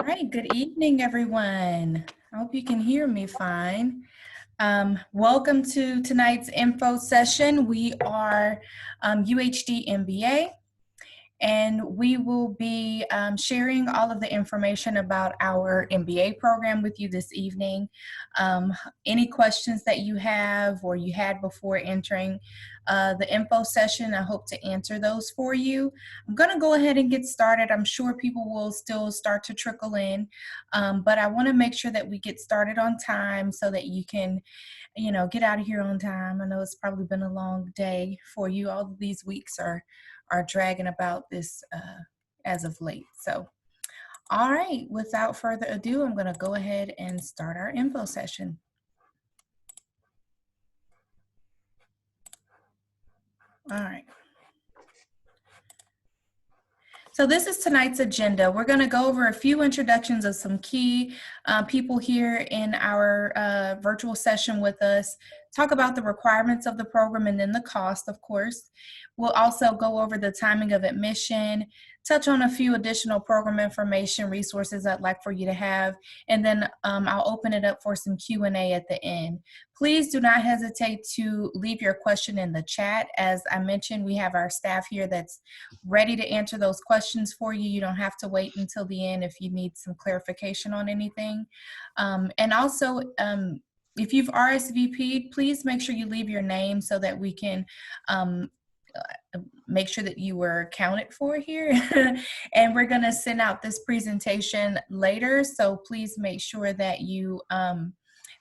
right, good evening, everyone. I hope you can hear me fine. Welcome to tonight's info session. We are UHD MBA, and we will be sharing all of the information about our MBA program with you this evening. Any questions that you have or you had before entering the info session, I hope to answer those for you. I'm going to go ahead and get started. I'm sure people will still start to trickle in, but I want to make sure that we get started on time so that you can get out of here on time. I know it's probably been a long day for you. All of these weeks are dragging about this as of late. So, all right, without further ado, I'm going to go ahead and start our info session. All right. So this is tonight's agenda. We're going to go over a few introductions of some key people here in our virtual session with us, talk about the requirements of the program and then the cost, of course. We'll also go over the timing of admission, touch on a few additional program information resources I'd like for you to have, and then I'll open it up for some Q&A at the end. Please do not hesitate to leave your question in the chat. As I mentioned, we have our staff here that's ready to answer those questions for you. You don't have to wait until the end if you need some clarification on anything. And also, if you've RSVP'd, please make sure you leave your name so that we can make sure that you were counted for here. And we're going to send out this presentation later, so please make sure that you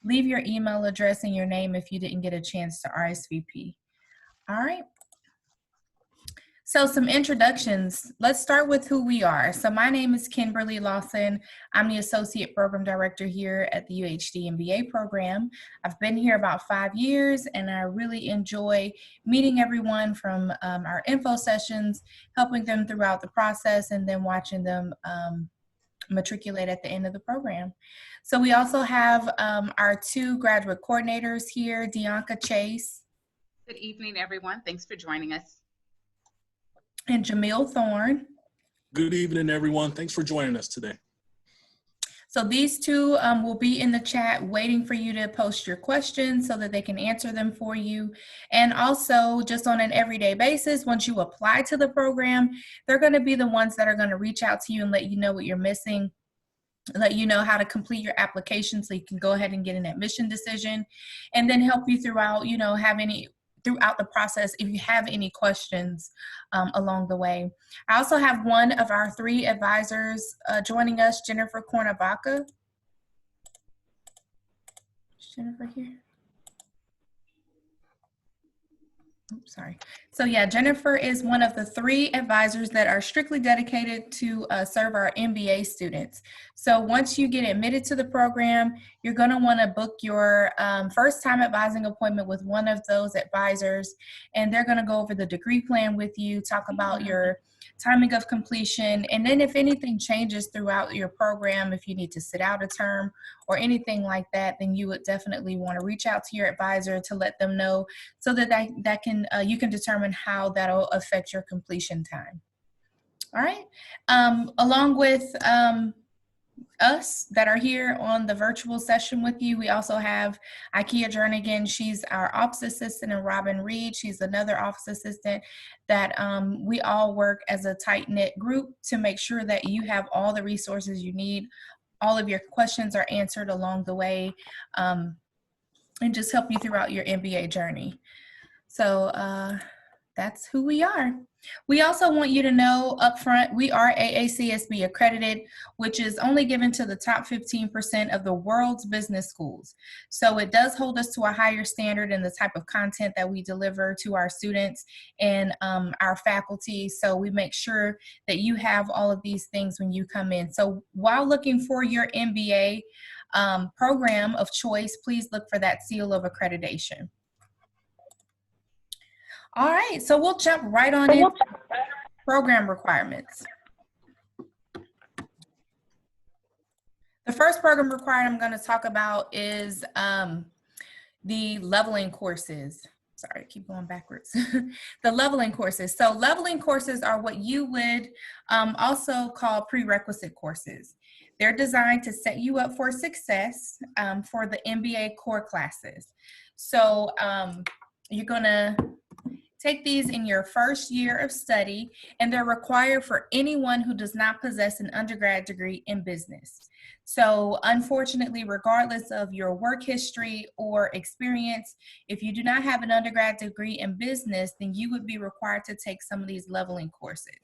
leave your email address and your name if you didn't get a chance to RSVP. All right. So some introductions. Let's start with who we are. So my name is Kimberly Lawson. I'm the Associate Program Director here at the UHD MBA program. I've been here about 5 years, and I really enjoy meeting everyone from our info sessions, helping them throughout the process, and then watching them matriculate at the end of the program. So we also have our 2 graduate coordinators here, Deonka Chase. Good evening, everyone. Thanks for joining us. And Jamil Thorne. Good evening, everyone. Thanks for joining us today. So these 2 will be in the chat waiting for you to post your questions so that they can answer them for you. And also, just on an everyday basis, once you apply to the program, they're going to be the ones that are going to reach out to you and let you know what you're missing, let you know how to complete your application so you can go ahead and get an admission decision, and then help you throughout, throughout the process if you have any questions along the way. I also have one of our 3 advisors joining us, Jennifer Cornavaca. Is Jennifer here? Oops, sorry. So yeah, Jennifer is one of the 3 advisors that are strictly dedicated to serve our MBA students. So once you get admitted to the program, you're going to want to book your first time advising appointment with one of those advisors, and they're going to go over the degree plan with you, talk about your timing of completion, and then if anything changes throughout your program, if you need to sit out a term or anything like that, then you would definitely want to reach out to your advisor to let them know so that you can determine how that'll affect your completion time. All right. Along with us that are here on the virtual session with you, we also have Ikea Jernigan. She's our office assistant, and Robin Reed, she's another office assistant that we all work as a tight-knit group to make sure that you have all the resources you need, all of your questions are answered along the way, and just help you throughout your MBA journey. So that's who we are. We also want you to know upfront, we are AACSB accredited, which is only given to the top 15% of the world's business schools. So it does hold us to a higher standard in the type of content that we deliver to our students and our faculty. So we make sure that you have all of these things when you come in. So while looking for your MBA program of choice, please look for that seal of accreditation. All right, so we'll jump right on into program requirements. The first program requirement I'm going to talk about is the leveling courses. Sorry, I keep going backwards. The leveling courses. So leveling courses are what you would also call prerequisite courses. They're designed to set you up for success for the MBA core classes. So you're gonna take these in your first year of study, and they're required for anyone who does not possess an undergrad degree in business. So unfortunately, regardless of your work history or experience, if you do not have an undergrad degree in business, then you would be required to take some of these leveling courses.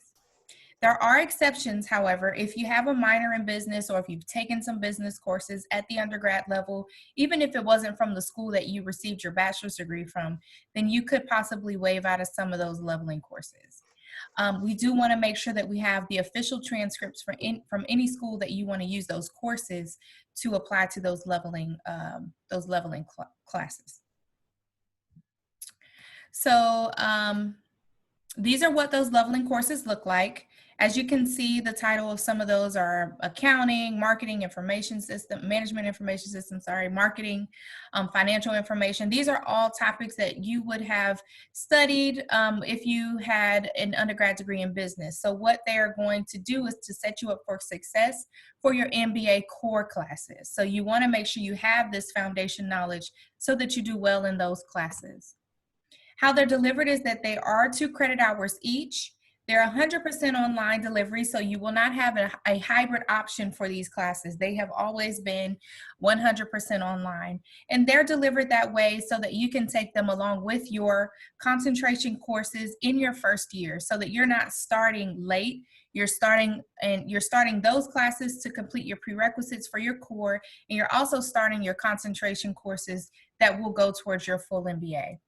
There are exceptions, however. If you have a minor in business or if you've taken some business courses at the undergrad level, even if it wasn't from the school that you received your bachelor's degree from, then you could possibly waive out of some of those leveling courses. We do want to make sure that we have the official transcripts from any school that you want to use those courses to apply to those leveling classes. So these are what those leveling courses look like. As you can see, the title of some of those are accounting, marketing information system, management information system, marketing, financial information. These are all topics that you would have studied if you had an undergrad degree in business. So what they are going to do is to set you up for success for your MBA core classes. So you want to make sure you have this foundation knowledge so that you do well in those classes. How they're delivered is that they are 2 credit hours each. They're 100% online delivery, so you will not have a hybrid option for these classes. They have always been 100% online, and they're delivered that way so that you can take them along with your concentration courses in your first year, so that you're not starting late. You're starting those classes to complete your prerequisites for your core, and you're also starting your concentration courses that will go towards your full MBA.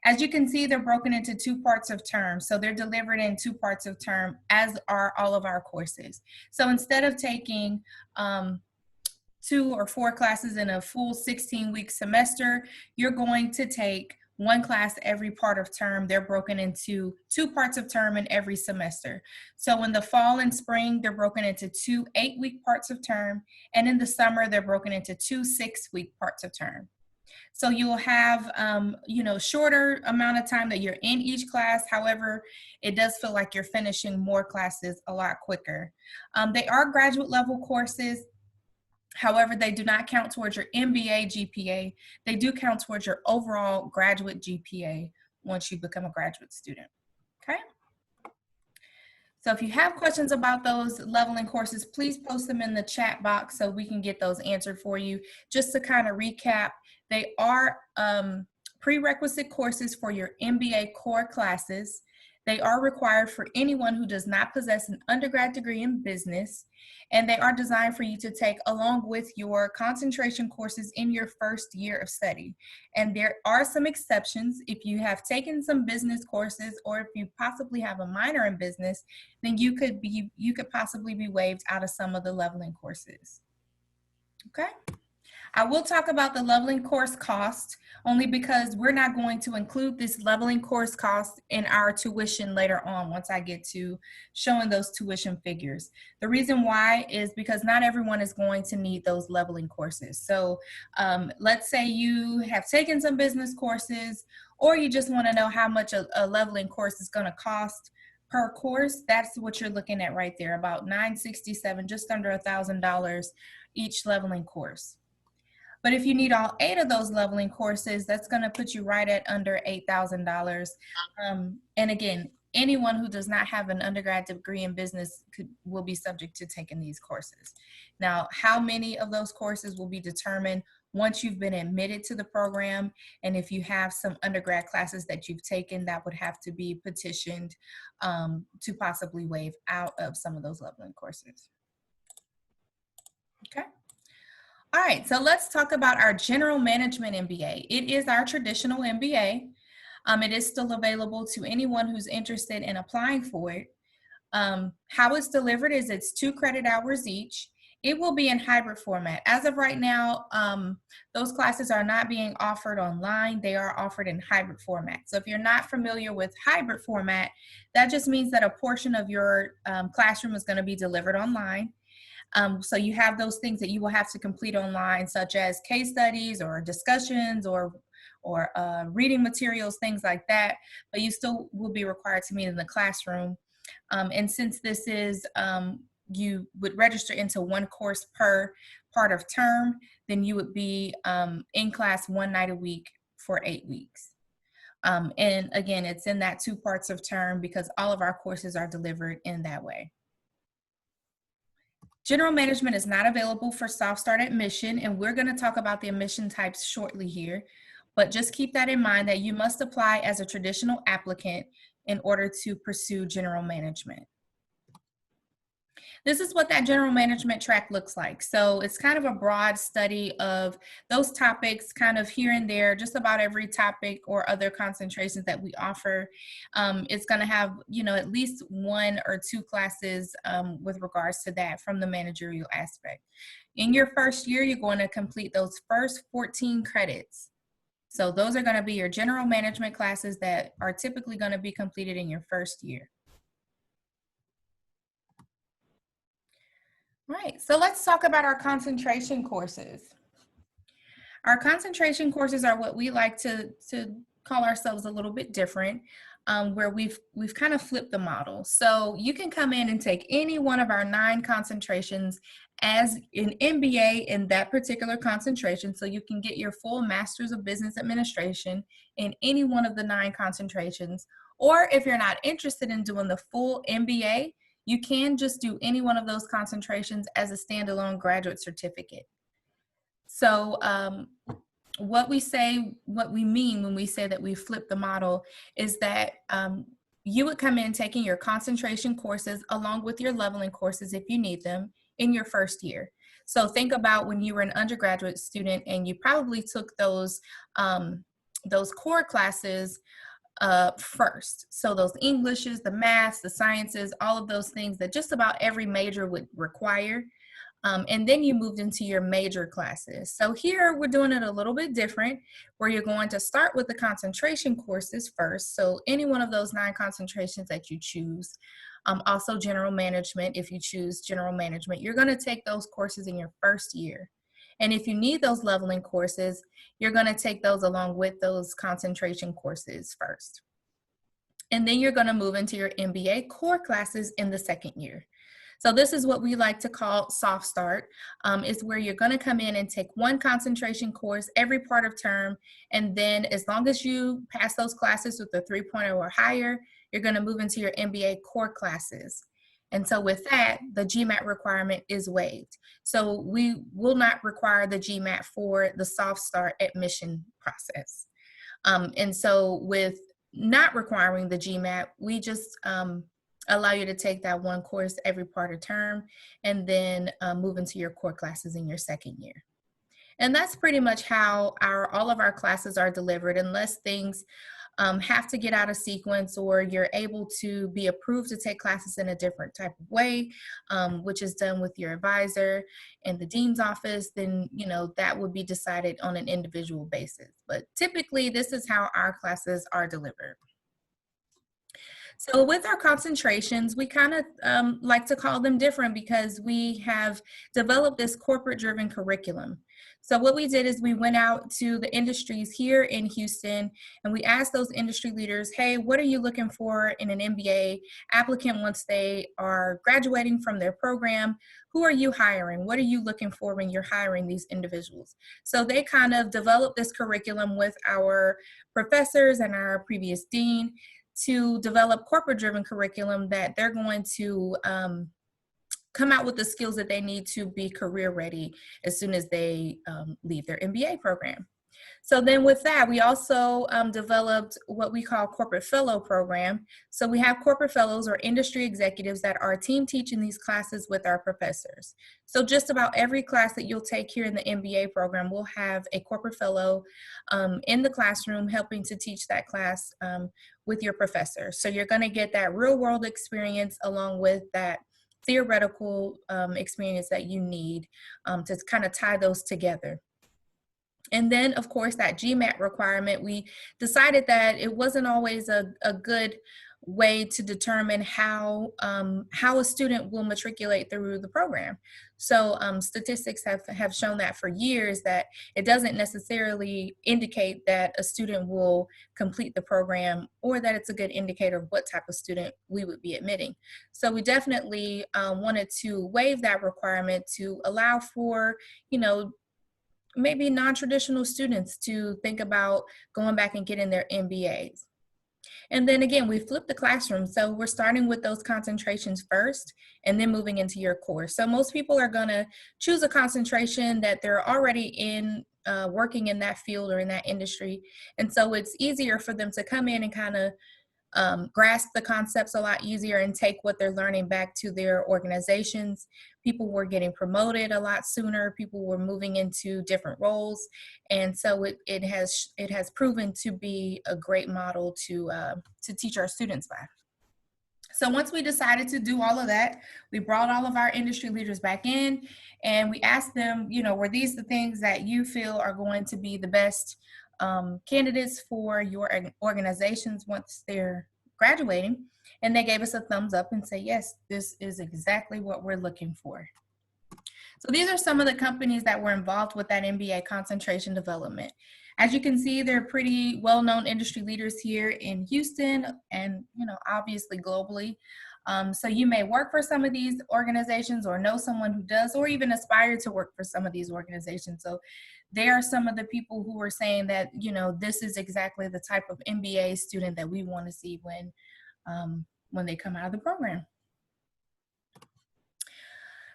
As you can see, they're broken into 2 parts of term. So they're delivered in 2 parts of term, as are all of our courses. So instead of taking 2 or 4 classes in a full 16-week semester, you're going to take 1 class every part of term. They're broken into 2 parts of term in every semester. So in the fall and spring, they're broken into 2 8-week parts of term. And in the summer, they're broken into 2 6-week parts of term. So you'll have, shorter amount of time that you're in each class. However, it does feel like you're finishing more classes a lot quicker. They are graduate level courses. However, they do not count towards your MBA GPA. They do count towards your overall graduate GPA once you become a graduate student. Okay? So if you have questions about those leveling courses, please post them in the chat box so we can get those answered for you. Just to kind of recap, they are prerequisite courses for your MBA core classes. They are required for anyone who does not possess an undergrad degree in business, and they are designed for you to take along with your concentration courses in your first year of study. And there are some exceptions. If you have taken some business courses, or if you possibly have a minor in business, then you could possibly be waived out of some of the leveling courses. Okay? I will talk about the leveling course cost only because we're not going to include this leveling course cost in our tuition later on once I get to showing those tuition figures. The reason why is because not everyone is going to need those leveling courses. So let's say you have taken some business courses, or you just want to know how much a leveling course is going to cost per course. That's what you're looking at right there, about $967, just under $1,000 each leveling course. But if you need all 8 of those leveling courses, that's going to put you right at under $8,000. And again, anyone who does not have an undergrad degree in business will be subject to taking these courses. Now, how many of those courses will be determined once you've been admitted to the program, and if you have some undergrad classes that you've taken, that would have to be petitioned to possibly waive out of some of those leveling courses. Okay. All right, so let's talk about our General Management MBA. It is our traditional MBA. It is still available to anyone who's interested in applying for it. How it's delivered is it's 2 credit hours each. It will be in hybrid format. As of right now, those classes are not being offered online. They are offered in hybrid format. So if you're not familiar with hybrid format, that just means that a portion of your classroom is going to be delivered online. So you have those things that you will have to complete online, such as case studies or discussions or reading materials, things like that, but you still will be required to meet in the classroom. And since this is you would register into one course per part of term, then you would be in class one night a week for 8 weeks. And again, it's in that 2 parts of term because all of our courses are delivered in that way. General management is not available for soft start admission, and we're going to talk about the admission types shortly here. But just keep that in mind that you must apply as a traditional applicant in order to pursue general management. This is what that general management track looks like. So it's kind of a broad study of those topics, kind of here and there, just about every topic or other concentrations that we offer. It's going to have, at least 1 or 2 classes with regards to that from the managerial aspect. In your first year, you're going to complete those first 14 credits. So those are going to be your general management classes that are typically going to be completed in your first year. Right, so let's talk about our concentration courses. Our concentration courses are what we like to call ourselves a little bit different, where we've kind of flipped the model. So you can come in and take any one of our 9 concentrations as an MBA in that particular concentration, so you can get your full Master's of Business Administration in any one of the 9 concentrations. Or if you're not interested in doing the full MBA, you can just do any one of those concentrations as a standalone graduate certificate. So what we mean when we say that we flip the model is that you would come in taking your concentration courses along with your leveling courses if you need them in your first year. So think about when you were an undergraduate student and you probably took those core classes first. So those Englishes, the maths, the sciences, all of those things that just about every major would require. And then you moved into your major classes. So here we're doing it a little bit different, where you're going to start with the concentration courses first. So any one of those 9 concentrations that you choose, also general management, if you choose general management, you're going to take those courses in your first year. And if you need those leveling courses, you're going to take those along with those concentration courses first. And then you're going to move into your MBA core classes in the second year. So this is what we like to call soft start, is where you're going to come in and take 1 concentration course every part of term. And then as long as you pass those classes with a 3.0 or higher, you're going to move into your MBA core classes. And so with that, the GMAT requirement is waived. So we will not require the GMAT for the soft start admission process. And so with not requiring the GMAT, we just allow you to take that 1 course every part of term and then move into your core classes in your second year. And that's pretty much how all of our classes are delivered, unless things have to get out of sequence or you're able to be approved to take classes in a different type of way, which is done with your advisor and the dean's office, then that would be decided on an individual basis. But typically, this is how our classes are delivered. So with our concentrations, we kind of like to call them different because we have developed this corporate-driven curriculum. So what we did is we went out to the industries here in Houston and we asked those industry leaders, hey, what are you looking for in an MBA applicant once they are graduating from their program? Who are you hiring? What are you looking for when you're hiring these individuals? So they kind of developed this curriculum with our professors and our previous dean to develop corporate-driven curriculum that they're going to come out with the skills that they need to be career ready as soon as they leave their MBA program. So then with that, we also developed what we call corporate fellow program. So we have corporate fellows or industry executives that are team teaching these classes with our professors. So just about every class that you'll take here in the MBA program will have a corporate fellow in the classroom helping to teach that class with your professor. So you're going to get that real world experience along with that theoretical experience that you need to kind of tie those together. And then, of course, that GMAT requirement, we decided that it wasn't always a good way to determine how a student will matriculate through the program. So statistics have shown that for years, that it doesn't necessarily indicate that a student will complete the program, or that it's a good indicator of what type of student we would be admitting. So we definitely wanted to waive that requirement to allow for, maybe non-traditional students to think about going back and getting their MBAs. And then again, we flip the classroom. So we're starting with those concentrations first and then moving into your course. So most people are going to choose a concentration that they're already in, working in that field or in that industry. And so it's easier for them to come in and kind of grasp the concepts a lot easier and take what they're learning back to their organizations. People were getting promoted a lot sooner. People were moving into different roles. And so it has proven to be a great model to teach our students by. So once we decided to do all of that, we brought all of our industry leaders back in and we asked them, were these the things that you feel are going to be the best candidates for your organizations once they're graduating? And they gave us a thumbs up and say, yes, this is exactly what we're looking for. So these are some of the companies that were involved with that MBA concentration development. As you can see, they're pretty well-known industry leaders here in Houston and, obviously globally. So you may work for some of these organizations or know someone who does, or even aspire to work for some of these organizations. So they are some of the people who are saying that, this is exactly the type of MBA student that we want to see when they come out of the program.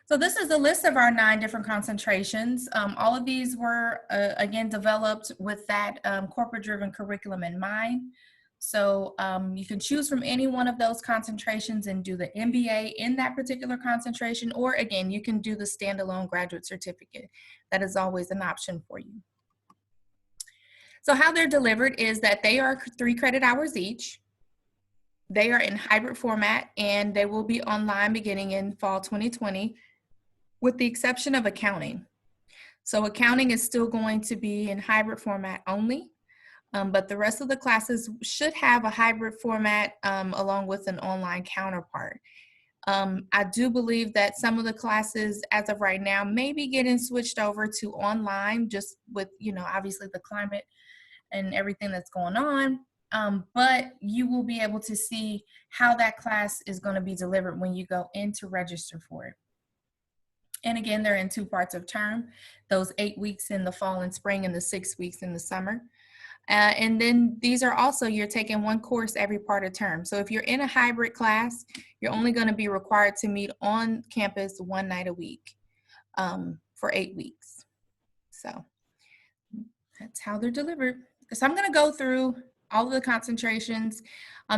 So this is a list of our 9 different concentrations. All of these were, again, developed with that corporate-driven curriculum in mind. So you can choose from any one of those concentrations and do the MBA in that particular concentration, or again, you can do the standalone graduate certificate. That is always an option for you. So how they're delivered is that they are 3 credit hours each. They are in hybrid format, and they will be online beginning in fall 2020. With the exception of accounting. So accounting is still going to be in hybrid format only, but the rest of the classes should have a hybrid format along with an online counterpart. I do believe that some of the classes as of right now may be getting switched over to online, just with, obviously the climate and everything that's going on. But you will be able to see how that class is going to be delivered when you go in to register for it. And again, they're in 2 parts of term, those 8 weeks in the fall and spring and the 6 weeks in the summer. And then these are also, you're taking 1 course every part of term. So if you're in a hybrid class, you're only going to be required to meet on campus 1 night a week for 8 weeks. So that's how they're delivered. So I'm going to go through all of the concentrations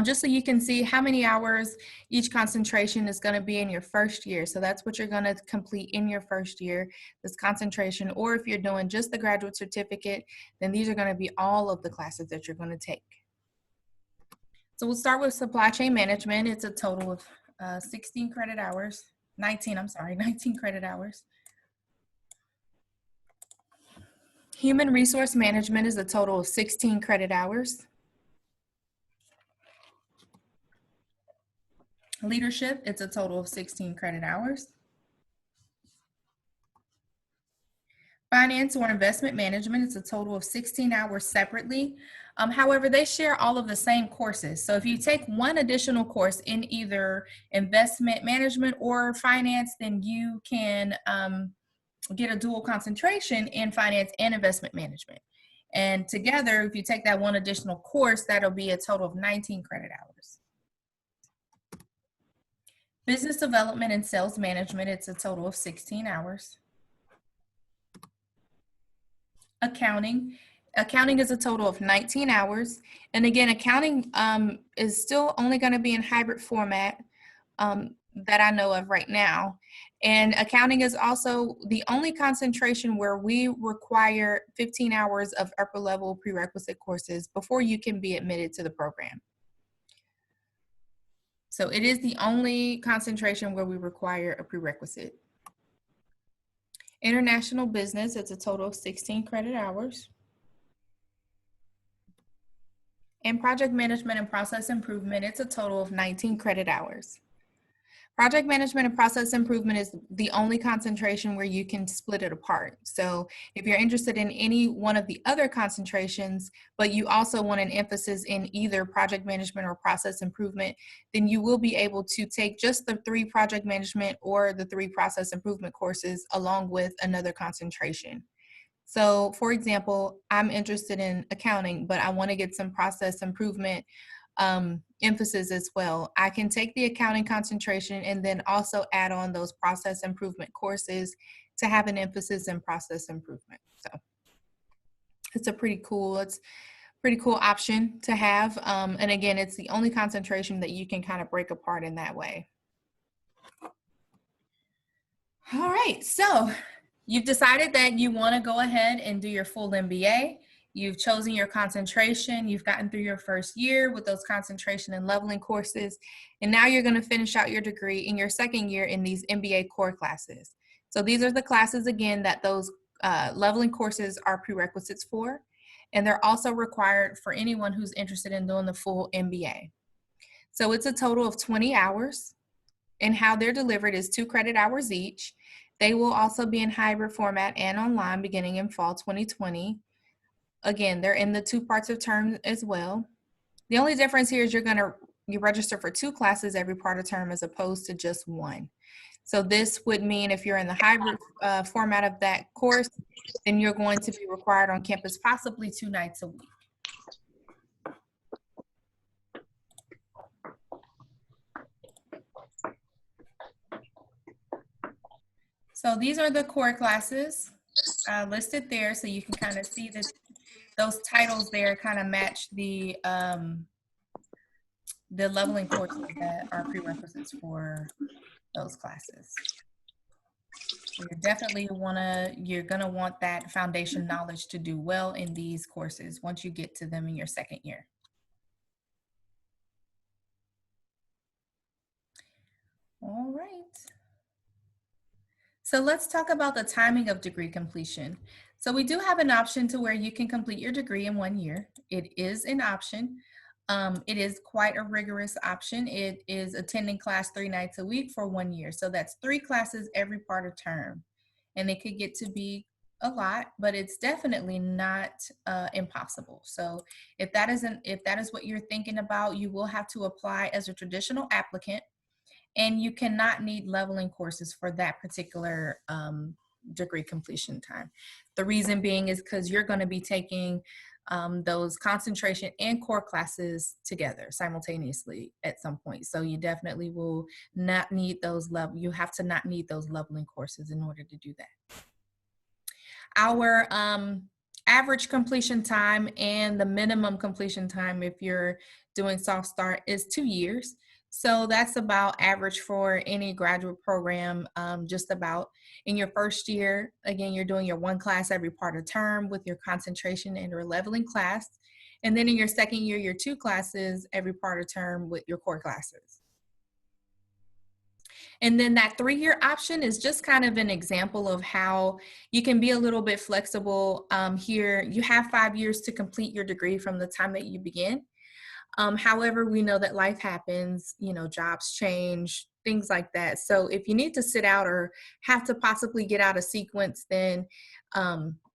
just so you can see how many hours each concentration is going to be in your first year. So that's what you're going to complete in your first year, this concentration. Or if you're doing just the graduate certificate, then these are going to be all of the classes that you're going to take. So we'll start with supply chain management. It's a total of 19 credit hours. Human resource management is a total of 16 credit hours. Leadership, it's a total of 16 credit hours. Finance or investment management, it's a total of 16 hours separately. However, they share all of the same courses. So if you take 1 additional course in either investment management or finance, then you can get a dual concentration in finance and investment management. And together, if you take that 1 additional course, that'll be a total of 19 credit hours. Business development and sales management, it's a total of 16 hours. Accounting is a total of 19 hours. And again, accounting is still only going to be in hybrid format that I know of right now. And accounting is also the only concentration where we require 15 hours of upper level prerequisite courses before you can be admitted to the program. So it is the only concentration where we require a prerequisite. International business, it's a total of 16 credit hours. And project management and process improvement, it's a total of 19 credit hours. Project management and process improvement is the only concentration where you can split it apart. So if you're interested in any one of the other concentrations, but you also want an emphasis in either project management or process improvement, then you will be able to take just the 3 project management or the 3 process improvement courses along with another concentration. So for example, I'm interested in accounting, but I want to get some process improvement emphasis as well. I can take the accounting concentration and then also add on those process improvement courses to have an emphasis in process improvement. So it's a pretty cool option to have. And again, it's the only concentration that you can kind of break apart in that way. All right, so you've decided that you want to go ahead and do your full MBA. You've chosen your concentration. You've gotten through your first year with those concentration and leveling courses. And now you're going to finish out your degree in your second year in these MBA core classes. So these are the classes, again, that those leveling courses are prerequisites for. And they're also required for anyone who's interested in doing the full MBA. So it's a total of 20 hours. And how they're delivered is 2 credit hours each. They will also be in hybrid format and online beginning in fall 2020. Again, they're in the 2 parts of term as well. The only difference here is you register for 2 classes every part of term as opposed to just 1. So this would mean if you're in the hybrid format of that course, then you're going to be required on campus possibly 2 nights a week. So these are the core classes listed there, so you can kind of see that those titles there kind of match the leveling courses that are prerequisites for those classes. So you're gonna want that foundation knowledge to do well in these courses once you get to them in your second year. All right. So let's talk about the timing of degree completion. So we do have an option to where you can complete your degree in 1 year. It is an option. It is quite a rigorous option. It is attending class 3 nights a week for 1 year. So that's 3 classes every part of term. And it could get to be a lot, but it's definitely not impossible. So if that is what you're thinking about, you will have to apply as a traditional applicant. And you cannot need leveling courses for that particular degree completion time. The reason being is because you're going to be taking those concentration and core classes together simultaneously at some point. So you definitely will not need those you have to not need those leveling courses in order to do that. Our average completion time and the minimum completion time if you're doing soft start is 2 years. So that's about average for any graduate program, just about. In your first year, again, you're doing your 1 class every part of term with your concentration and your leveling class. And then in your second year, your 2 classes every part of term with your core classes. And then that 3-year option is just kind of an example of how you can be a little bit flexible. Here, you have 5 years to complete your degree from the time that you begin. However, we know that life happens, jobs change, things like that. So if you need to sit out or have to possibly get out of sequence, then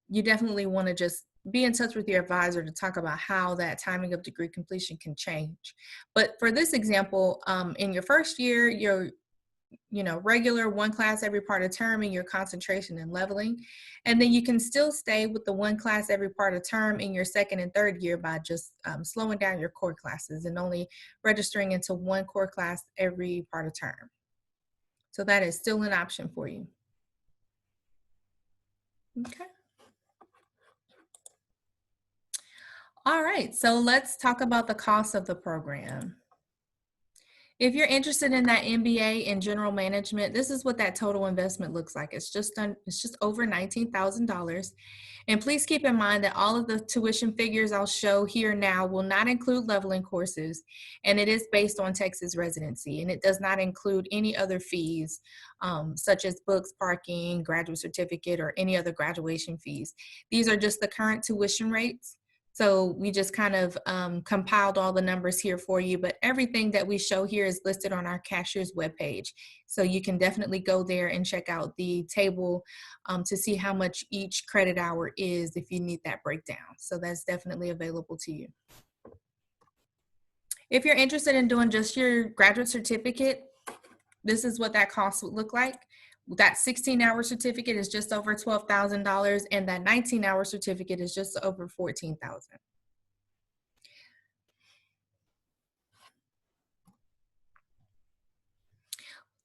you definitely want to just be in touch with your advisor to talk about how that timing of degree completion can change. But for this example, in your first year, your regular 1 class every part of term in your concentration and leveling. And then you can still stay with the 1 class every part of term in your second and third year by just slowing down your core classes and only registering into 1 core class every part of term. So that is still an option for you. Okay. All right, so let's talk about the cost of the program. If you're interested in that MBA in general management, this is what that total investment looks like. It's just over $19,000. And please keep in mind that all of the tuition figures I'll show here now will not include leveling courses, and it is based on Texas residency, and it does not include any other fees such as books, parking, graduate certificate, or any other graduation fees. These are just the current tuition rates So we just kind of compiled all the numbers here for you, but everything that we show here is listed on our cashier's webpage. So you can definitely go there and check out the table to see how much each credit hour is if you need that breakdown. So that's definitely available to you. If you're interested in doing just your graduate certificate, this is what that cost would look like. That 16-hour certificate is just over $12,000, and that 19-hour certificate is just over $14,000.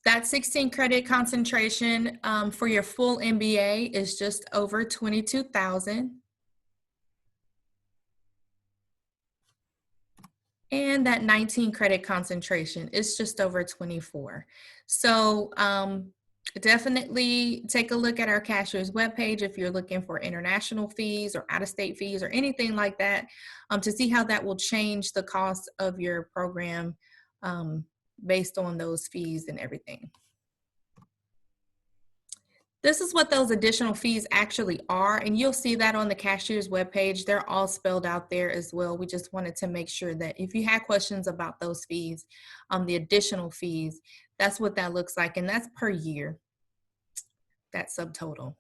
That 16 credit concentration for your full MBA is just over $22,000. And that 19 credit concentration is just over 24. So definitely take a look at our cashier's webpage if you're looking for international fees or out-of-state fees or anything like that to see how that will change the cost of your program based on those fees and everything. This is what those additional fees actually are, and you'll see that on the cashier's webpage. They're all spelled out there as well. We just wanted to make sure that if you had questions about those fees, the additional fees, that's what that looks like, and that's per year, that subtotal.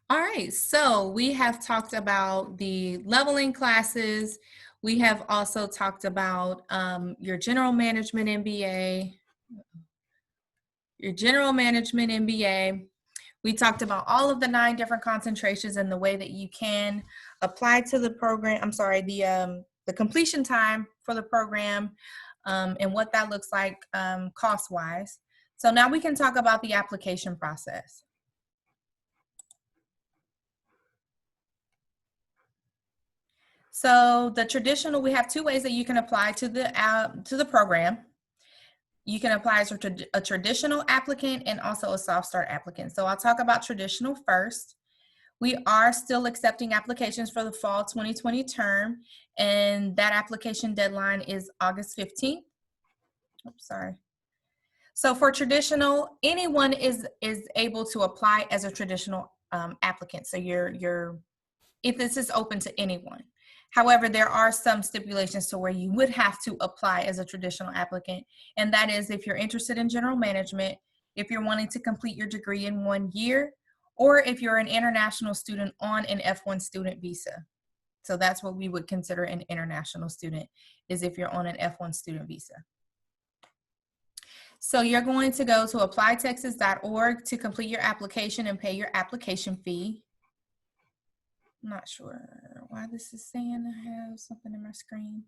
All right, so we have talked about the leveling classes. We have also talked about your general management MBA, We talked about all of the 9 different concentrations and the way that you can apply to the program. I'm sorry, the completion time for the program and what that looks like cost-wise. So now we can talk about the application process. So the traditional, we have 2 ways that you can apply to the program. You can apply as a traditional applicant and also a soft start applicant. So I'll talk about traditional first. We are still accepting applications for the fall 2020 term, and that application deadline is August 15th. Oops, sorry. So for traditional, anyone is able to apply as a traditional applicant. So if this is open to anyone. However, there are some stipulations to where you would have to apply as a traditional applicant, and that is if you're interested in general management, if you're wanting to complete your degree in 1 year, or if you're an international student on an F1 student visa. So that's what we would consider an international student, is if you're on an F1 student visa. So you're going to go to applytexas.org to complete your application and pay your application fee. I'm not sure why this is saying I have something in my screen.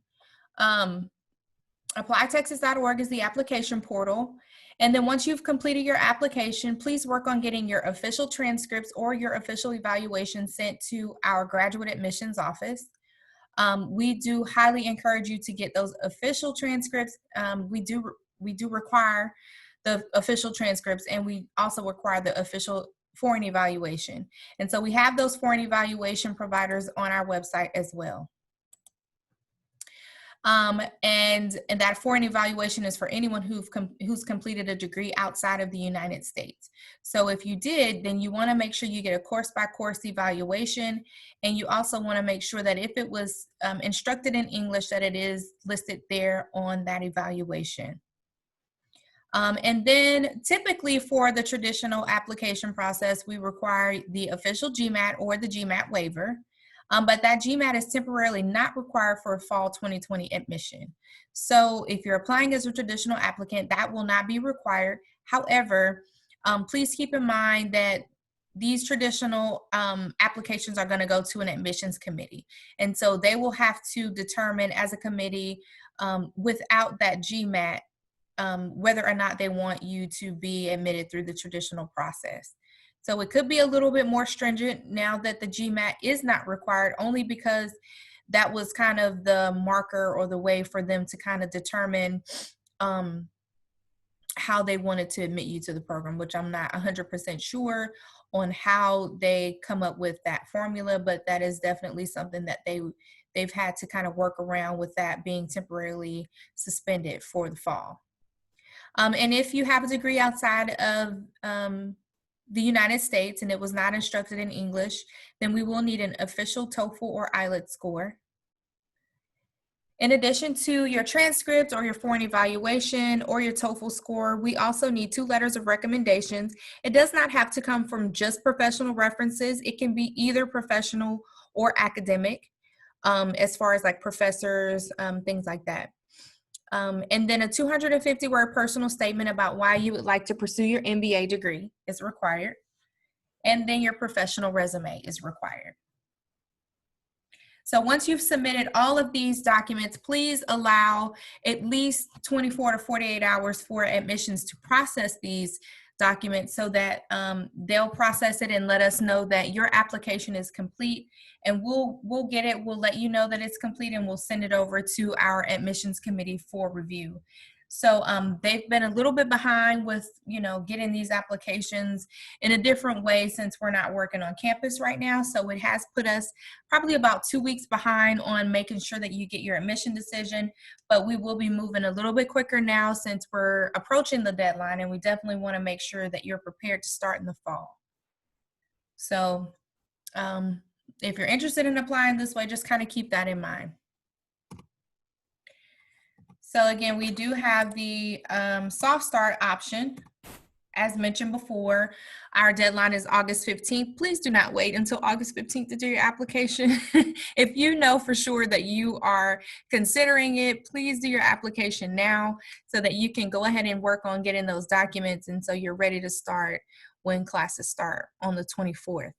Applytexas.org is the application portal. And then once you've completed your application, please work on getting your official transcripts or your official evaluation sent to our graduate admissions office. We do highly encourage you to get those official transcripts. We do require the official transcripts, and we also require the official foreign evaluation. And so we have those foreign evaluation providers on our website as well. And that foreign evaluation is for anyone who's completed a degree outside of the United States. So if you did, then you want to make sure you get a course-by-course evaluation, and you also want to make sure that if it was instructed in English, that it is listed there on that evaluation. And then typically for the traditional application process, we require the official GMAT or the GMAT waiver. But that GMAT is temporarily not required for fall 2020 admission. So if you're applying as a traditional applicant, that will not be required. However, please keep in mind that these traditional applications are going to go to an admissions committee. And so they will have to determine as a committee without that GMAT whether or not they want you to be admitted through the traditional process. So it could be a little bit more stringent now that the GMAT is not required, only because that was kind of the marker or the way for them to kind of determine how they wanted to admit you to the program, which I'm not 100% sure on how they come up with that formula, but that is definitely something that they've had to kind of work around with that being temporarily suspended for the fall. And if you have a degree outside of the United States and it was not instructed in English, then we will need an official TOEFL or IELTS score. In addition to your transcript or your foreign evaluation or your TOEFL score, we also need 2 letters of recommendations. It does not have to come from just professional references. It can be either professional or academic, as far as like professors, things like that. And then a 250-word personal statement about why you would like to pursue your MBA degree is required. And then your professional resume is required. So once you've submitted all of these documents, please allow at least 24 to 48 hours for admissions to process these documents so that they'll process it and let us know that your application is complete, and we'll get it. We'll let you know that it's complete, and we'll send it over to our admissions committee for review. So they've been a little bit behind with, getting these applications in a different way since we're not working on campus right now. So it has put us probably about 2 weeks behind on making sure that you get your admission decision, but we will be moving a little bit quicker now since we're approaching the deadline, and we definitely want to make sure that you're prepared to start in the fall. So if you're interested in applying this way, just kind of keep that in mind. So again, we do have the soft start option. As mentioned before, our deadline is August 15th. Please do not wait until August 15th to do your application. If you know for sure that you are considering it, please do your application now so that you can go ahead and work on getting those documents, and so you're ready to start when classes start on the 24th.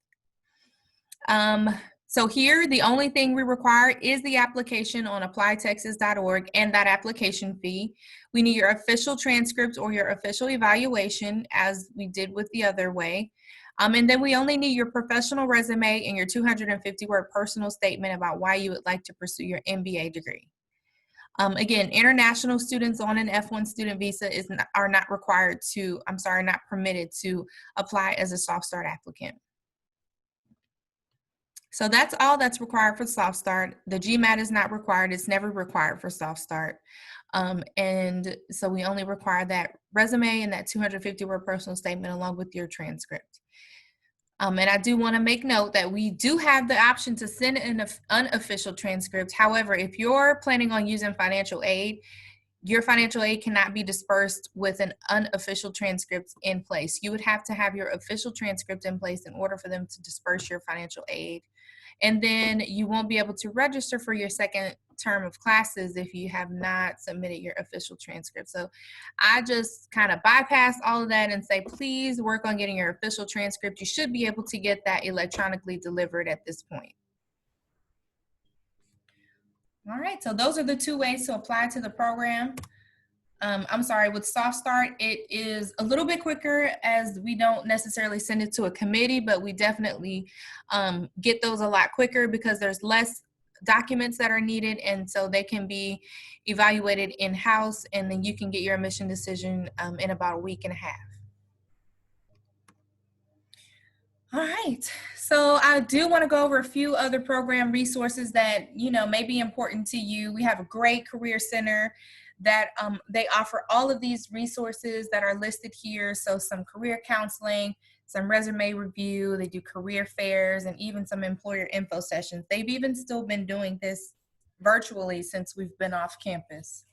So here, the only thing we require is the application on applytexas.org and that application fee. We need your official transcript or your official evaluation, as we did with the other way. And then we only need your professional resume and your 250-word personal statement about why you would like to pursue your MBA degree. Again, international students on an F1 student visa are not permitted to apply as a soft start applicant. So that's all that's required for soft start. The GMAT is not required. It's never required for soft start. And so we only require that resume and that 250-word personal statement along with your transcript. And I do want to make note that we do have the option to send an unofficial transcript. However, if you're planning on using financial aid, your financial aid cannot be dispersed with an unofficial transcript in place. You would have to have your official transcript in place in order for them to disperse your financial aid. And then you won't be able to register for your second term of classes if you have not submitted your official transcript. So I just kind of bypass all of that and say, please work on getting your official transcript. You should be able to get that electronically delivered at this point. All right, so those are the 2 ways to apply to the program. With soft start, it is a little bit quicker as we don't necessarily send it to a committee, but we definitely get those a lot quicker because there's less documents that are needed, and so they can be evaluated in-house, and then you can get your admission decision in about a week and a half. All right, so I do want to go over a few other program resources that may be important to you. We have a great career center that they offer all of these resources that are listed here. So some career counseling, some resume review, they do career fairs, and even some employer info sessions. They've even still been doing this virtually since we've been off campus.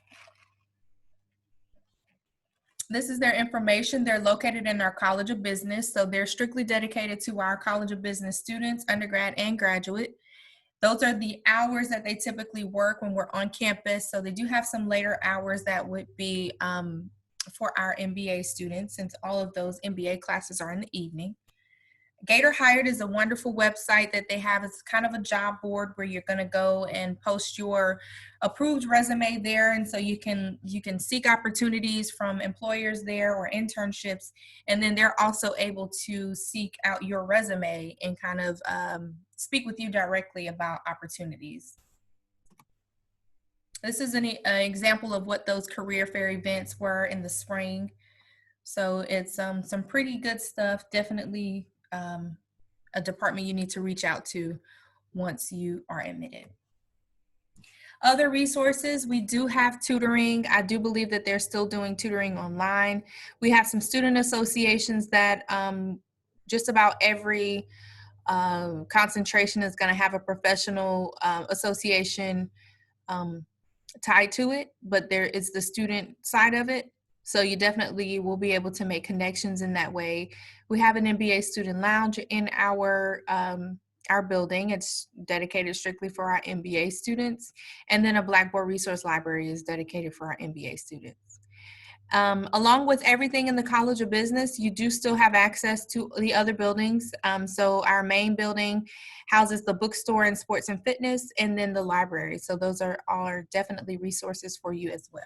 This is their information. They're located in our College of Business, so they're strictly dedicated to our College of Business students, undergrad and graduate. Those are the hours that they typically work when we're on campus. So they do have some later hours that would be for our MBA students, since all of those MBA classes are in the evening. Gator Hired is a wonderful website that they have. It's kind of a job board where you're going to go and post your approved resume there, and so you can seek opportunities from employers there or internships, and then they're also able to seek out your resume and kind of speak with you directly about opportunities. This is an example of what those career fair events were in the spring. So it's some pretty good stuff. Definitely a department you need to reach out to once you are admitted. Other resources, we do have tutoring. I do believe that they're still doing tutoring online. We have some student associations that just about every concentration is going to have a professional association tied to it, but there is the student side of it. So you definitely will be able to make connections in that way. We have an MBA student lounge in our building. It's dedicated strictly for our MBA students. And then a Blackboard resource library is dedicated for our MBA students. Along with everything in the College of Business, you do still have access to the other buildings. So our main building houses the bookstore and sports and fitness, and then the library. So those are definitely resources for you as well.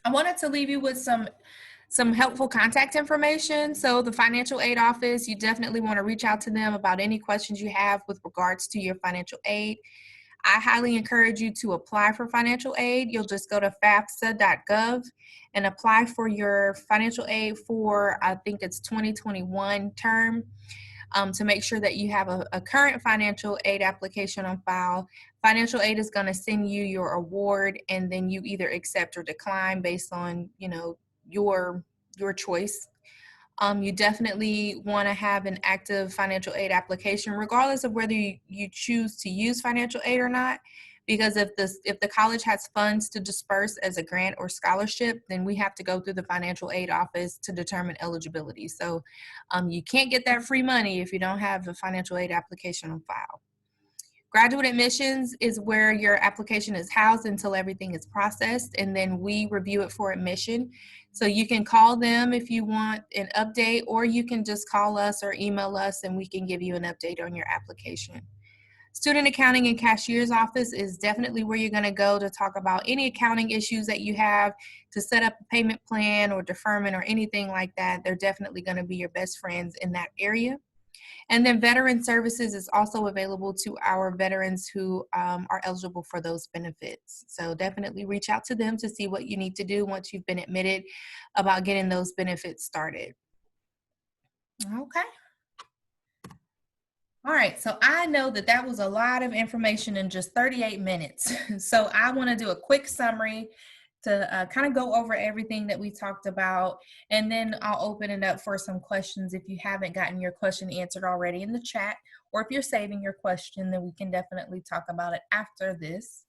I wanted to leave you with some helpful contact information. So the financial aid office, you definitely want to reach out to them about any questions you have with regards to your financial aid. I highly encourage you to apply for financial aid. You'll just go to fafsa.gov and apply for your financial aid for, I think it's 2021 term, to make sure that you have a current financial aid application on file. Financial aid is going to send you your award, and then you either accept or decline based on, your choice. You definitely want to have an active financial aid application, regardless of whether you choose to use financial aid or not. Because if the college has funds to disperse as a grant or scholarship, then we have to go through the financial aid office to determine eligibility. So you can't get that free money if you don't have a financial aid application on file. Graduate admissions is where your application is housed until everything is processed, and then we review it for admission. So you can call them if you want an update, or you can just call us or email us and we can give you an update on your application. Student Accounting and Cashier's Office is definitely where you're going to go to talk about any accounting issues that you have, to set up a payment plan or deferment or anything like that. They're definitely going to be your best friends in that area. And then Veteran Services is also available to our veterans who are eligible for those benefits. So definitely reach out to them to see what you need to do once you've been admitted about getting those benefits started. Okay. All right, so I know that was a lot of information in just 38 minutes. So I want to do a quick summary to kind of go over everything that we talked about, and then I'll open it up for some questions if you haven't gotten your question answered already in the chat, or if you're saving your question, then we can definitely talk about it after this.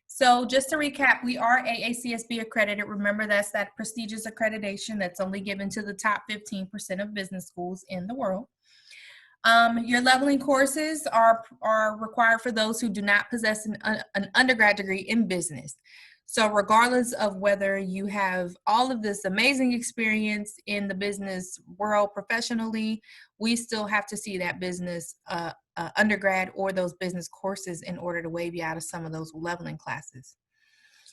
So just to recap, we are AACSB accredited. Remember, that's that prestigious accreditation that's only given to the top 15% of business schools in the world. Your leveling courses are required for those who do not possess an undergrad degree in business. So regardless of whether you have all of this amazing experience in the business world professionally, we still have to see that business undergrad or those business courses in order to waive you out of some of those leveling classes.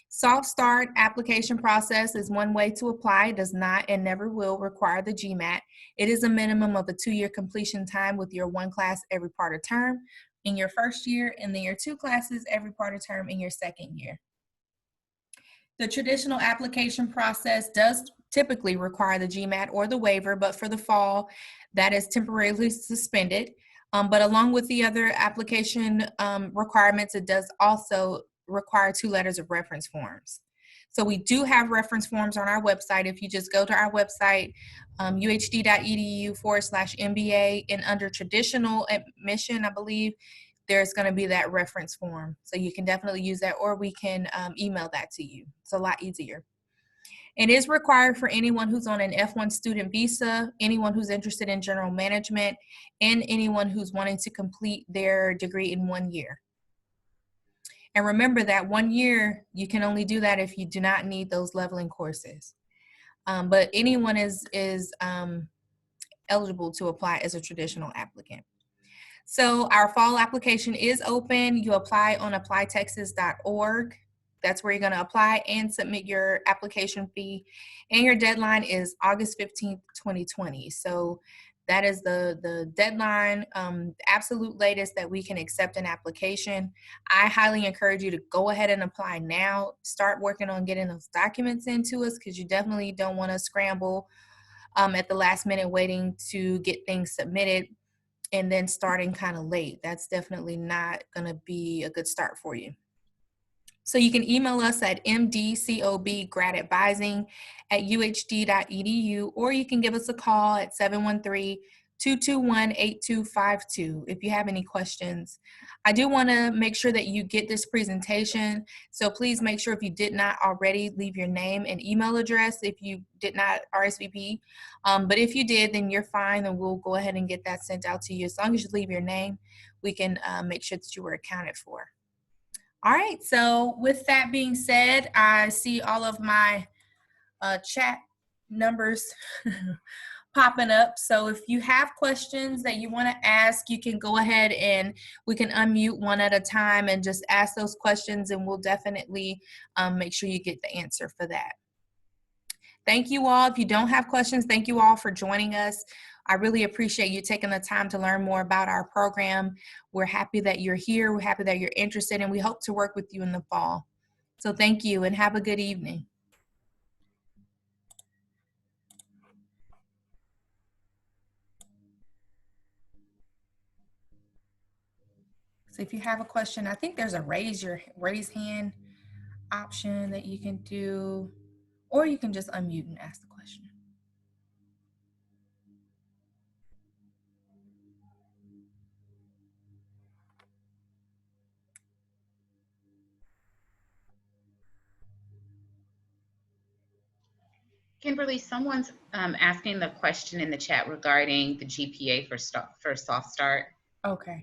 Soft Start application process is one way to apply. It does not and never will require the GMAT. It is a minimum of a 2-year completion time with your 1 class every part of term in your first year, and then your 2 classes every part of term in your second year. The traditional application process does typically require the GMAT or the waiver, but for the fall, that is temporarily suspended. But along with the other application requirements, it does also require 2 letters of reference forms. So we do have reference forms on our website. If you just go to our website, uhd.edu/MBA, and under traditional admission, I believe, there's going to be that reference form. So you can definitely use that, or we can email that to you. It's a lot easier. It is required for anyone who's on an F1 student visa, anyone who's interested in general management, and anyone who's wanting to complete their degree in 1 year. And remember that 1 year, you can only do that if you do not need those leveling courses. But anyone is eligible to apply as a traditional applicant. So our fall application is open. You apply on applytexas.org. That's where you're going to apply and submit your application fee. And your deadline is August 15th, 2020. So that is the deadline, the absolute latest that we can accept an application. I highly encourage you to go ahead and apply now. Start working on getting those documents into us, because you definitely don't want to scramble at the last minute waiting to get things submitted and then starting kind of late. That's definitely not going to be a good start for you. So you can email us at mdcobgradadvising@uhd.edu, or you can give us a call at 713-221-8252 if you have any questions. I do want to make sure that you get this presentation, so please make sure if you did not already, leave your name and email address if you did not RSVP. But if you did, then you're fine, and we'll go ahead and get that sent out to you. As long as you leave your name, we can make sure that you were accounted for. All right, so with that being said, I see all of my chat numbers popping up. So if you have questions that you want to ask, you can go ahead and we can unmute one at a time and just ask those questions, and we'll definitely make sure you get the answer for that. Thank you all. If you don't have questions, thank you all for joining us. I really appreciate you taking the time to learn more about our program. We're happy that you're here. We're happy that you're interested, and we hope to work with you in the fall. So thank you, and have a good evening. So if you have a question, I think there's a raise hand option that you can do, or you can just unmute and ask the question. Kimberly, someone's asking the question in the chat regarding the GPA for Soft Start. Okay.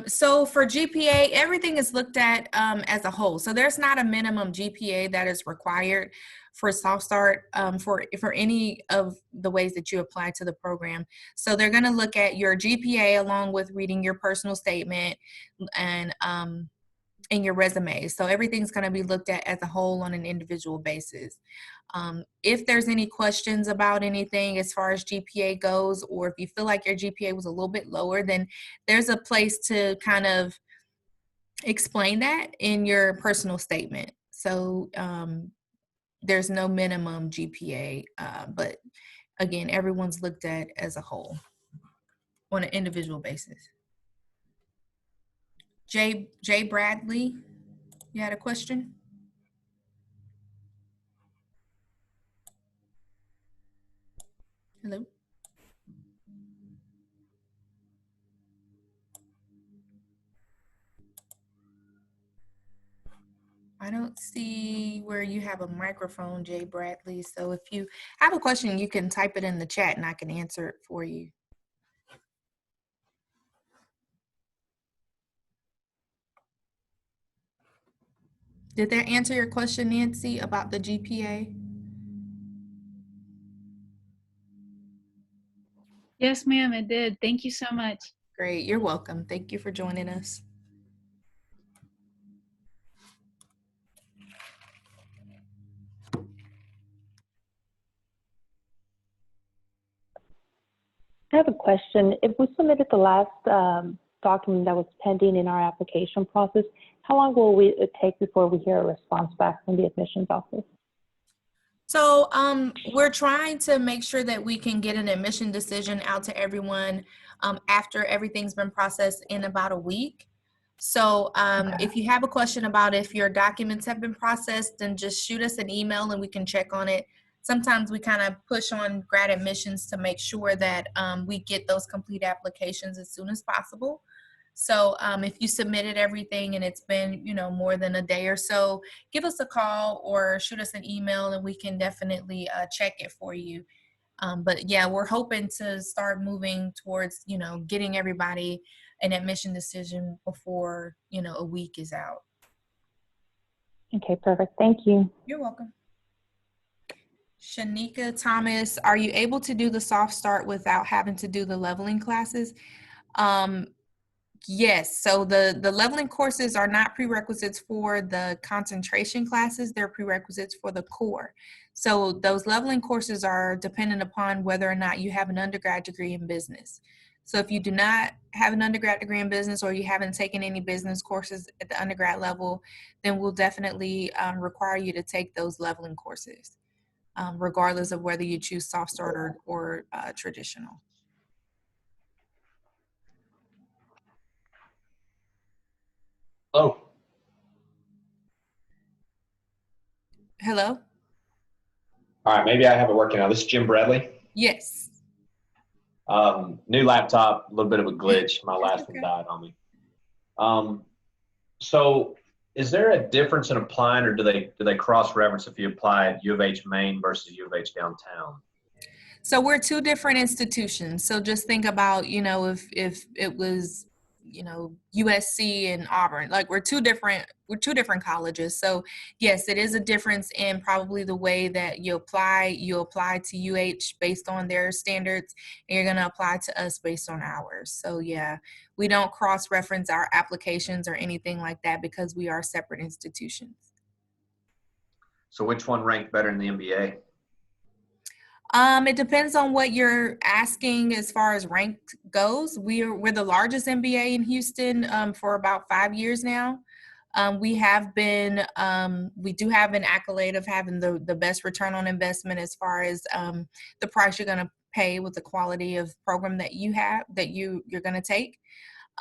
So for GPA, everything is looked at as a whole. So there's not a minimum GPA that is required for Soft Start for any of the ways that you apply to the program. So they're going to look at your GPA along with reading your personal statement and your resume. So everything's going to be looked at as a whole on an individual basis. If there's any questions about anything as far as GPA goes, or if you feel like your GPA was a little bit lower, then there's a place to kind of explain that in your personal statement. So there's no minimum GPA, but again, everyone's looked at as a whole on an individual basis. Jay Bradley, you had a question? Hello? I don't see where you have a microphone, Jay Bradley. So if you have a question, you can type it in the chat and I can answer it for you. Did that answer your question, Nancy, about the GPA? Yes, ma'am, it did. Thank you so much. Great, you're welcome. Thank you for joining us. I have a question. If we submitted the last document that was pending in our application process, how long will it take before we hear a response back from the admissions office? So we're trying to make sure that we can get an admission decision out to everyone after everything's been processed in about a week. So if you have a question about if your documents have been processed, then just shoot us an email and we can check on it. Sometimes we kind of push on grad admissions to make sure that we get those complete applications as soon as possible. So if you submitted everything and it's been, more than a day or so, give us a call or shoot us an email and we can definitely check it for you. But yeah, we're hoping to start moving towards, getting everybody an admission decision before, a week is out. Okay, perfect. Thank you. You're welcome. Shanika Thomas, are you able to do the soft start without having to do the leveling classes? Yes, so the leveling courses are not prerequisites for the concentration classes, they're prerequisites for the core. So those leveling courses are dependent upon whether or not you have an undergrad degree in business. So if you do not have an undergrad degree in business or you haven't taken any business courses at the undergrad level, then we'll definitely require you to take those leveling courses, regardless of whether you choose soft start or traditional. Hello. Hello? All right, maybe I have it working now. This is Jim Bradley. Yes. New laptop, a little bit of a glitch. My That's last one okay. died on me. So is there a difference in applying, or do they cross-reference if you apply at U of H Main versus U of H downtown? So we're two different institutions. So just think about, if it was, USC and Auburn, like we're two different colleges. So yes, it is a difference in probably the way that you apply. You apply to UH based on their standards, and you're going to apply to us based on ours. So yeah, we don't cross-reference our applications or anything like that because we are separate institutions. So which one ranked better in the MBA? It depends on what you're asking as far as rank goes. We're the largest MBA in Houston for about 5 years now. We do have an accolade of having the best return on investment as far as the price you're going to pay with the quality of program that you have, that you're going to take.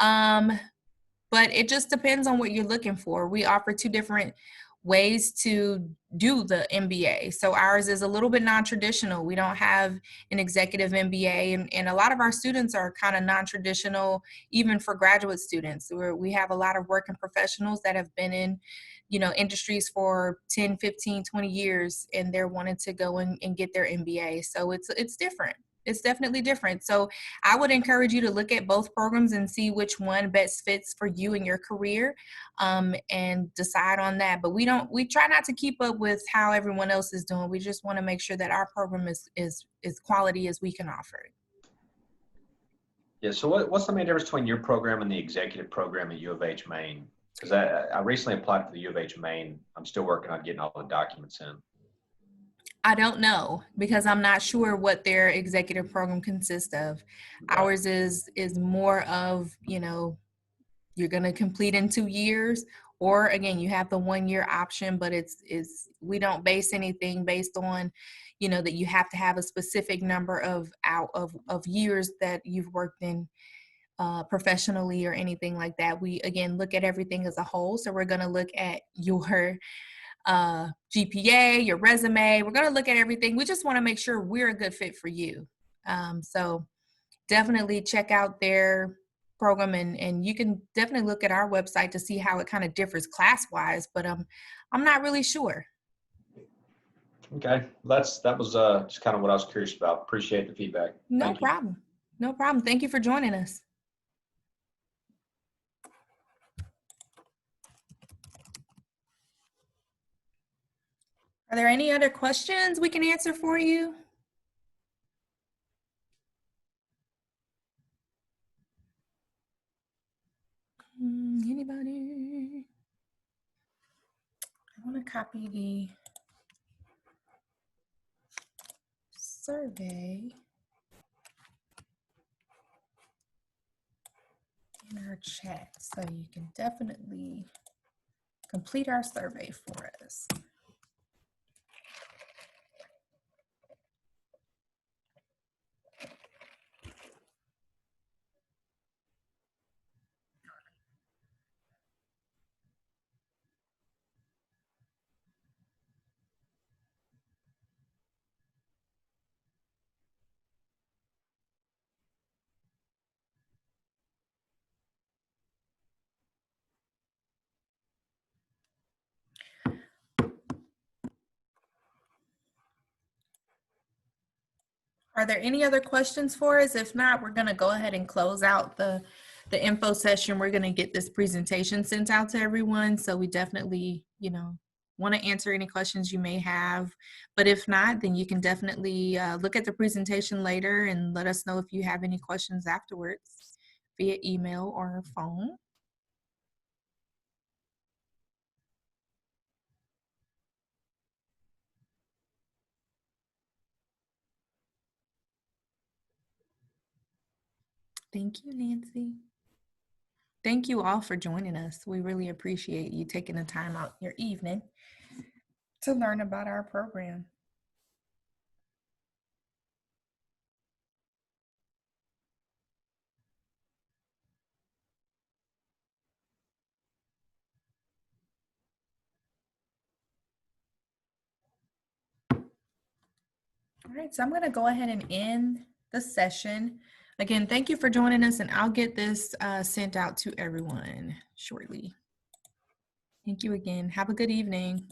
But it just depends on what you're looking for. We offer two different ways to do the MBA. So ours is a little bit non-traditional. We don't have an executive MBA, and a lot of our students are kind of non-traditional, even for graduate students. We have a lot of working professionals that have been in, industries for 10, 15, 20 years, and they're wanting to go and get their MBA. So it's different. It's definitely different. So I would encourage you to look at both programs and see which one best fits for you and your career, and decide on that. But we try not to keep up with how everyone else is doing. We just want to make sure that our program is quality as we can offer it. Yeah, so what's the main difference between your program and the executive program at U of H Maine? Because I recently applied for the U of H Maine. I'm still working on getting all the documents in. I don't know because I'm not sure what their executive program consists of. Okay. Ours is more of, you're going to complete in 2 years, or again, you have the 1 year option, but we don't base anything based on, that you have to have a specific number of years that you've worked in professionally or anything like that. We, again, look at everything as a whole. So we're going to look at your GPA, your resume. We're going to look at everything. We just want to make sure we're a good fit for you. So definitely check out their program, and you can definitely look at our website to see how it kind of differs class-wise, but I'm not really sure. Okay, that was just kind of what I was curious about. Appreciate the feedback. No Thank you. problem. No problem. Thank you for joining us. Are there any other questions we can answer for you? Anybody? I want to copy the survey in our chat, so you can definitely complete our survey for us. Are there any other questions for us? If not, we're going to go ahead and close out the info session. We're going to get this presentation sent out to everyone. So we definitely, want to answer any questions you may have. But if not, then you can definitely look at the presentation later and let us know if you have any questions afterwards via email or phone. Thank you, Nancy. Thank you all for joining us. We really appreciate you taking the time out your evening to learn about our program. All right, so I'm going to go ahead and end the session. Again, thank you for joining us, and I'll get this sent out to everyone shortly. Thank you again. Have a good evening.